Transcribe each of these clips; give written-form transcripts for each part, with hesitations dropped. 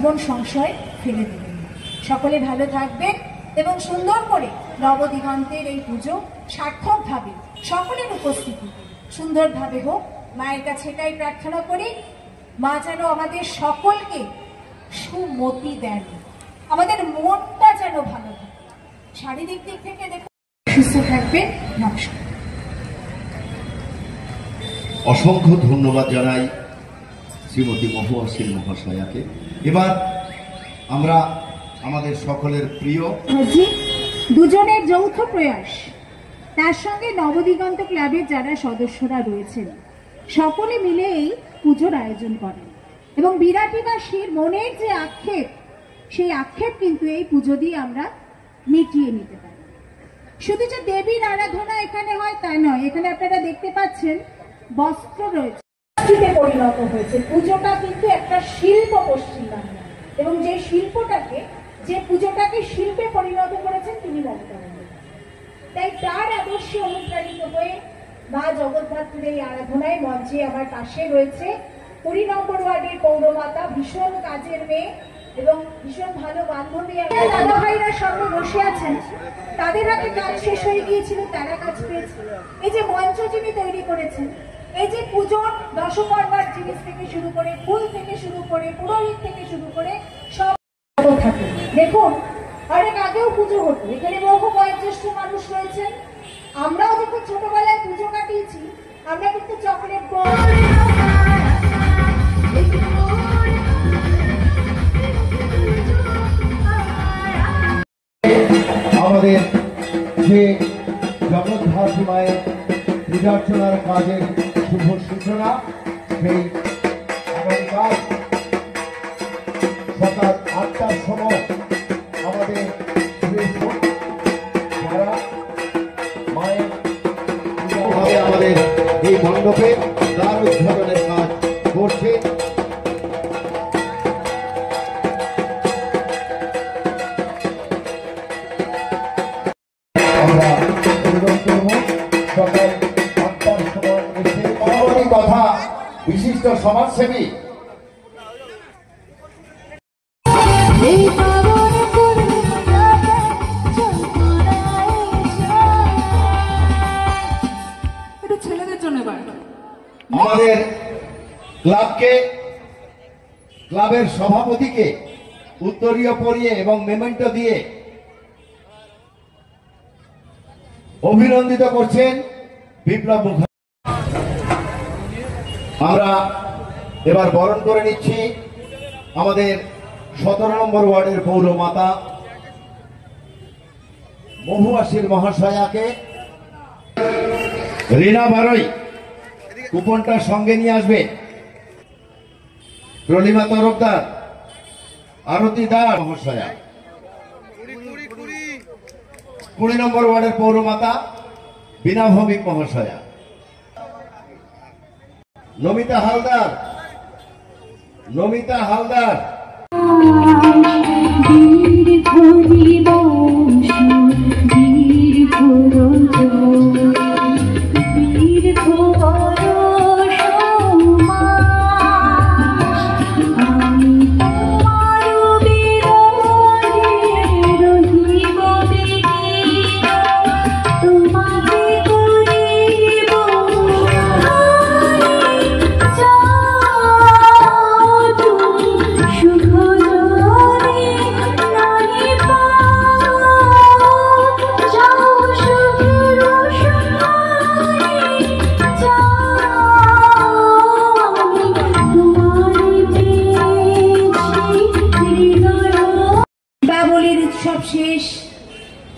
জীবন সংশয় ফেলে দেবেন না। সকলে ভালো থাকবেন এবং সুন্দর করে নবদিগন্তের এই পুজো সার্থকভাবে সকলের উপস্থিতিতে সুন্দরভাবে হোক। মায়ের কাছে এটাই প্রার্থনা করি, মা যেন আমাদের সকলকে সুমতি দেন, আমাদের মনটা যেন ভালো থাকে, শারীরিক দিক থেকে দেখুন সুস্থ থাকবেন। নমস্কার। অসংখ্য ধন্যবাদ জানাই শ্রীমতী মহুয়াশিল মহাশয়াকে। এবার আমরা আমাদের সকলের প্রিয় দুজনের যৌথ প্রয়াস, তার সঙ্গে নবদিগন্ত ক্লাবের যারা সদস্যরা রয়েছেন সকলে মিলে এই পুজোর আয়োজন করেন এবং বিরাটিবাসীর মনের যে আক্ষেপ, সেই আক্ষেপ কিন্তু এই পুজো দিয়ে আমরা মিটিয়ে নিতে পারি। শুধু যে দেবীর আরাধনা এখানে হয় তা নয়, এখানে আপনারা দেখতে পাচ্ছেন বস্ত্র রয়েছে, পরিণত হয়েছে। পুজোটা কিন্তু একটা শিল্প পশ্চিমবাংলা, এবং যে শিল্পটাকে, যে পুজোটাকে শিল্পে পরিণত করেছেন তিনি মমতা বন্দ্যোপাধ্যায়। তাই তার আদর্শে অনুপ্রাণিত হয়ে মা জগদ্ধাত্রীর এই আরাধনায় মঞ্চে আমার পাশে রয়েছে 20 নম্বর ওয়ার্ডের পৌরমাতা, ভীষণ কাজের মেয়ে এবং ভীষণ ভালো বান্ধবী। দাদা ভাইরা সামনে বসে আছেন, তাদের হাতে কাজ শেষ হয়ে গিয়েছিল, তারা কাজ পেয়েছে। এই যে মঞ্চ যিনি তৈরি করেছেন, এই যে পুজোর দশকর্মার জিনিস থেকে শুরু করে, ফুল থেকে শুরু করে, পুরোহিত থেকে শুরু করে সব থাকে। দেখুন, অনেক আগেও পুজো হতো, এখানে বহু বয়োজ্যেষ্ঠ মানুষ রয়েছেন। আমরাও যখন ছোটবেলায় পুজো কাটিয়েছি, আমরা কিন্তু চকলেট আমাদের যে জগদ্ধাত্রী মায়ের পূজার্চনার কাজের শুভ সূচনা, সেই আগামীকাল সকাল 8টার সময় আমাদের মায়ের আমাদের এই মণ্ডপে দ্বার উদ্ঘাটনের কাজ করছে। আমরা অনুরোধ করব সকাল 8টার সময় এসে পরবর্তী কথা বিশিষ্ট সমাজসেবী আমাদের ক্লাবের সভাপতিকে উত্তরীয় পরিয়ে এবং মেমেন্টো দিয়ে অভিনন্দিত করছেন বিপ্লব মুখার্জি। আমরা এবার বরণ করে নিচ্ছি আমাদের 17 নম্বর ওয়ার্ডের পৌরমাতা মহুয়াশিল মহাশয়াকে। রিনা বারই কুপনটা সঙ্গে নিয়ে আসবে। প্রলিমা তরফদার, আরতি দাস মহাশয়া, 20 নম্বর ওয়ার্ডের পৌরমাতা বীণা ভৌমিক মহাশয়া, নমিতা হালদার,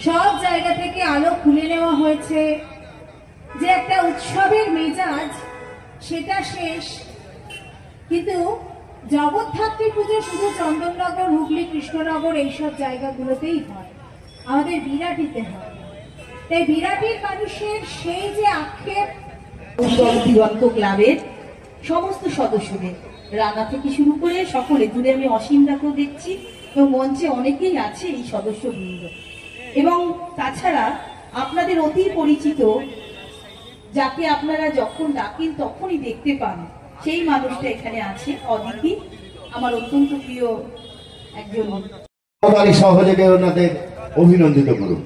সব জায়গা থেকে আলো খুলে নেওয়া হয়েছে, যে একটা উৎসবের মেজাজ সেটা শেষ। কিন্তু জগদ্ধাত্রী পুজো শুধু চন্দননগর, হুগলি, কৃষ্ণনগর এইসব জায়গাগুলোতেই হয়, আমাদের বিরাটিতে হয়। তাই বিরাটির মানুষের সেই যে আক্ষেপ, দিগন্ত ক্লাবের সমস্ত সদস্যদের, রানা থেকে শুরু করে সকলে, দূরে আমি অসীমদাকেও দেখছি এবং মঞ্চে অনেকেই আছে এই সদস্যবৃন্দ, এবং তাছাড়া আপনাদের অতি পরিচিত, যাকে আপনারা যখন ডাকেন তখনই দেখতে পান, সেই মানুষটা এখানে আছে, অদিতি, আমার অত্যন্ত প্রিয় একজন সহযোগে ওনাদের অভিনন্দিত করুন।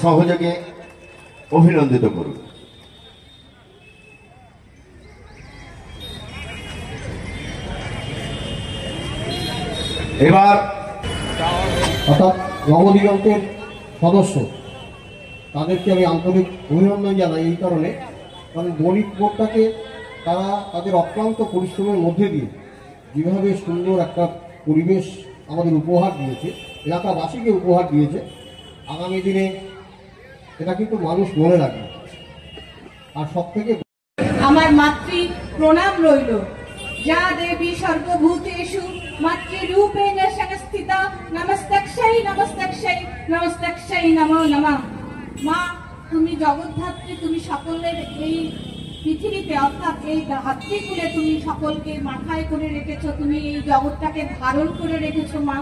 সহযোগে অভিনন্দিত করুন। এবার অর্থাৎ নবদিগন্তের সদস্য তাদেরকে আমি আন্তরিক অভিনন্দন জানাই এই কারণে, কারণ দলিত বোর্ডটাকে তারা তাদের অক্লান্ত পরিশ্রমের মধ্যে দিয়ে যেভাবে সুন্দর একটা পরিবেশ আমাদের উপহার দিয়েছে, এলাকাবাসীকে উপহার দিয়েছে, আগামী দিনে এটা কিন্তু মানুষ মনে রাখবে। আর সব থেকে আমার মাতৃ প্রণাম রইল। যা দেবী সর্বভূতেষু মাতৃরূপেণ সংস্থিতা নমস্তস্যৈ নমস্তস্যৈ নমস্তস্যৈ নমো নমঃ। মা, তুমি জগদ্ধাত্রী, তুমি সকলের এই পৃথিবীতে অর্থাৎ এই ধাত্রীকুলে তুমি সকলকে মাথায় করে রেখেছো, তুমি এই জগৎটাকে ধারণ করে রেখেছো মা।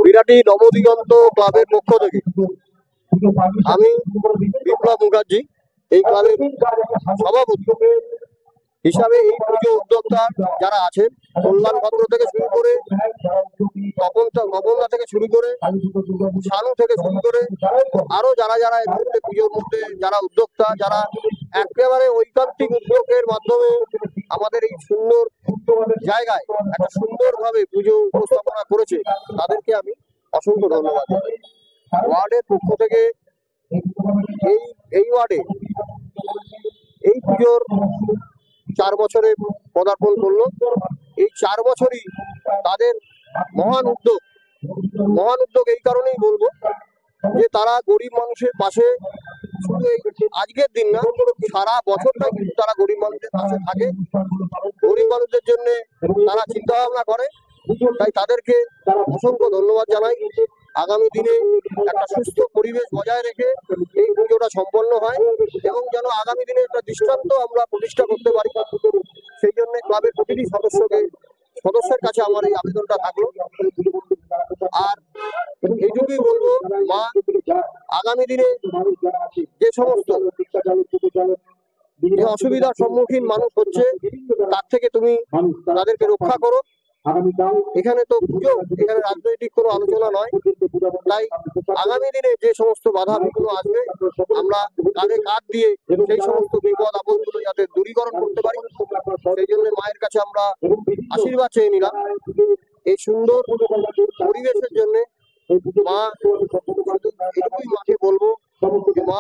বিরাটি নবদিগন্ত ক্লাবের পক্ষ থেকে আমি বিপ্লব মুখার্জি, এই ক্লাবের সভাপতি হিসাবে এই পুজো উদ্যোক্তা যারা আছেন, কল্যাণ ভদ্র থেকে শুরু করে গগনদা থেকে শুরু করে শানু থেকে শুরু করে আরো যারা যারা এই মুহূর্তে পুজোর মধ্যে যারা উদ্যোক্তা, যারা একেবারে ঐকান্তিক উদ্যোগের মাধ্যমে আমাদের এই সুন্দর জায়গায় একটা সুন্দরভাবে পুজো উপস্থাপনা করেছে, তাদেরকে আমি অসংখ্য ধন্যবাদ। ওয়ার্ডের পক্ষ থেকে এই ওয়ার্ডে এই পুজোর 4 বছরে পদার্পণ করলো। এই 4 বছরই তাদের মহান উদ্যোগ এই কারণেই বলবো যে তারা গরিব মানুষের পাশে, শুধু এই আজকের দিন না, সারা বছরটাই কিন্তু তারা গরিব মানুষের পাশে থাকে, গরিব মানুষদের জন্য তারা চিন্তা ভাবনা করে। তাই তাদেরকে অসংখ্য ধন্যবাদ জানাই। আগামী দিনে একটা সুস্থ পরিবেশ বজায় রেখে এই পুজোটা সম্পন্ন হয় এবং যেন আগামী দিনে একটা দৃষ্টান্ত আমরা প্রতিষ্ঠা করতে পারি, সেই জন্য ক্লাবের প্রতিটি সদস্যের কাছে আমার এই আবেদনটা থাকলো। আর এইটুকুই বলবো, মা, আগামী দিনে যে সমস্ত যে অসুবিধার সম্মুখীন মানুষ হচ্ছে তার থেকে তুমি তাদেরকে রক্ষা করো। এখানে তো পুজো, এখানে রাজনৈতিক কোনো আলোচনা নয়, তাই আগামী দিনে যে সমস্ত বাধা বিঘ্ন আসবে আমরা কাঁধে কাঁধ দিয়ে সেই সমস্ত বিপদ আপদগুলো যাতে দূরীকরণ করতে পারি, সেই জন্য মায়ের কাছে আমরা আশীর্বাদ চেয়ে নিলাম। এই সুন্দর পরিবেশের জন্য মা, এটুকুই মাকে বলবো যে মা,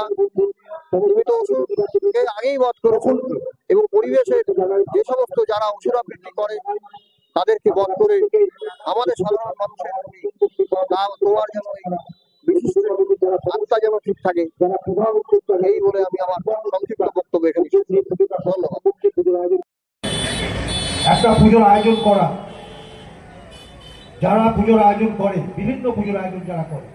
সীমিত ওষুধকে আগেই বধ করেছেন এবং পরিবেশের যে সমস্ত যারা ওষুধ বৃদ্ধি করে তাদেরকে বধ করে আমাদের সাধারণ মানুষের তোমার যেন বিশিষ্ট আত্মা যেন ঠিক থাকে, এই বলে আমি আমার সংক্ষিপ্ত বক্তব্য এখানে ধন্যবাদ। একটা পুজোর আয়োজন করা, যারা পুজোর আয়োজন করে, বিভিন্ন পুজোর আয়োজন যারা করে,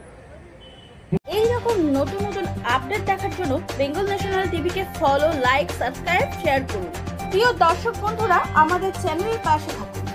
এই রকম নতুন নতুন আপডেট দেখার জন্য বেঙ্গল ন্যাশনাল টিভিকে ফলো, লাইক, সাবস্ক্রাইব, শেয়ার করুন। প্রিয় দর্শক বন্ধুরা, আমাদের চ্যানেলের পাশে থাকুন।